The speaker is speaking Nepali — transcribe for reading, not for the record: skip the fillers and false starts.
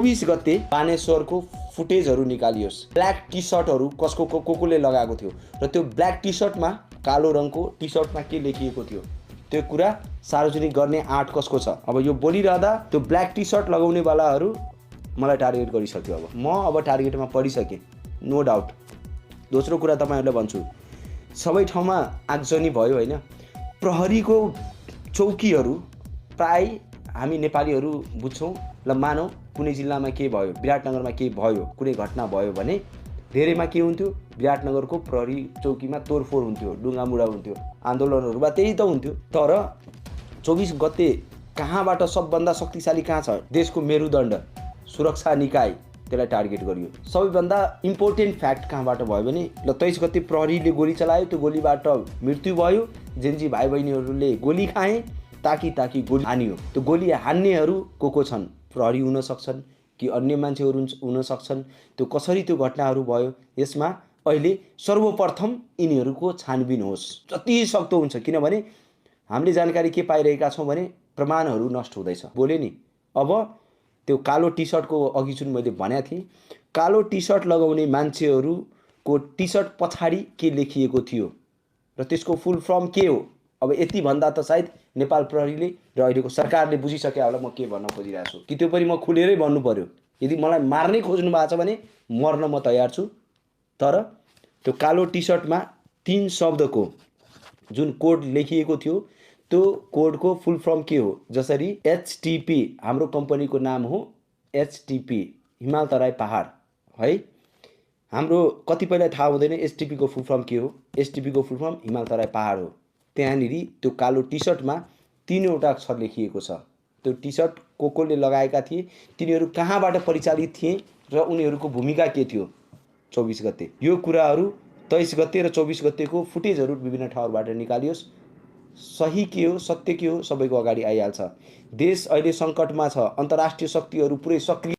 24 गते बानेश्वरको फुटेजहरू निकालियोस्। ब्ल्याक टी सर्टहरू कसले लगाएको थियो र त्यो ब्ल्याक टी सर्टमा कालो रङको टी सर्टमा के लेखिएको थियो त्यो कुरा सार्वजनिक गर्ने आँट कसको छ। अब यो बोलिरहँदा त्यो ब्ल्याक टी सर्ट लगाउनेवालाहरू मलाई टार्गेट गरिसक्यो। अब टार्गेटमा परिसकेँ, नो डाउट। दोस्रो कुरा तपाईँहरूलाई भन्छु, सबै ठाउँमा आगजनी भयो होइन। प्रहरीको चौकीहरू प्राय हामी नेपालीहरू बुझ्छौँ। ल मानौँ कुनै जिल्लामा के भयो, विराटनगरमा के भयो, कुनै घटना भयो भने धेरैमा के हुन्थ्यो, विराटनगरको प्रहरी चौकीमा तोडफोड हुन्थ्यो, ढुङ्गामुढा हुन्थ्यो, आन्दोलनहरूमा त्यही त हुन्थ्यो। तर 24 गते कहाँबाट सबभन्दा शक्तिशाली कहाँ छ, देशको मेरुदण्ड सुरक्षा निकाय, त्यसलाई टार्गेट गरियो। सबैभन्दा इम्पोर्टेन्ट फ्याक्ट कहाँबाट भयो भने ल 23 गते प्रहरीले गोली चलायो, त्यो गोलीबाट मृत्यु भयो, जेन्जी भाइ बहिनीहरूले गोली खाए, ताकी गोली हानियो। त्यो गोली हान्नेहरू को छन्, प्रहरी हुन सक्छन् कि अन्य मान्छेहरू हुन सक्छन्। त्यो कसरी त्यो घटनाहरू भयो, यसमा अहिले सर्वप्रथम यिनीहरूको छानबिन होस् जति सक्दो हुन्छ। किनभने हामीले जानकारी के पाइरहेका छौँ भने प्रमाणहरू नष्ट हुँदैछ। बोले नि, अब त्यो कालो टी सर्टको अघि जुन मैले भनेको थिएँ, कालो टी सर्ट लगाउने मान्छेहरूको टी सर्ट पछाडि के लेखिएको थियो र त्यसको फुल फर्म के हो। अब यति भन्दा त सायद नेपाल प्रहरीले र अहिलेको सरकारले बुझिसके होला म के भन्न खोजिरहेको छु, कि त्यो पनि म खुलेरै भन्नु पर्यो। यदि मलाई मार्नै खोज्नु भएको छ भने मर्न म तयार छु। तर त्यो कालो टी सर्टमा 3 शब्दको जुन कोड लेखिएको थियो, त्यो कोडको फुल फर्म के हो। जसरी एचटिपी, हाम्रो कम्पनीको नाम हो एचटिपी, हिमाल तराई पहाड है। हाम्रो कतिपयलाई थाहा हुँदैन एचटिपीको फुल फर्म के हो। एचटिपीको फुल फर्म हिमाल तराई पहाड हो। त्यहाँनिर त्यो कालो टी सर्टमा 3वटा अक्षर लेखिएको छ। त्यो टी सर्ट कसले लगाएका थिए, तिनीहरू कहाँबाट परिचालित थिए र उनीहरूको भूमिका के थियो 24 गते। यो कुराहरू 23 गते र 24 गतेको फुटेजहरू विभिन्न ठाउँबाट निकालियोस्। सही के हो, सत्य के हो, सबैको अगाडि आइहाल्छ। देश अहिले सङ्कटमा छ, अन्तर्राष्ट्रिय शक्तिहरू पुरै सक्रिय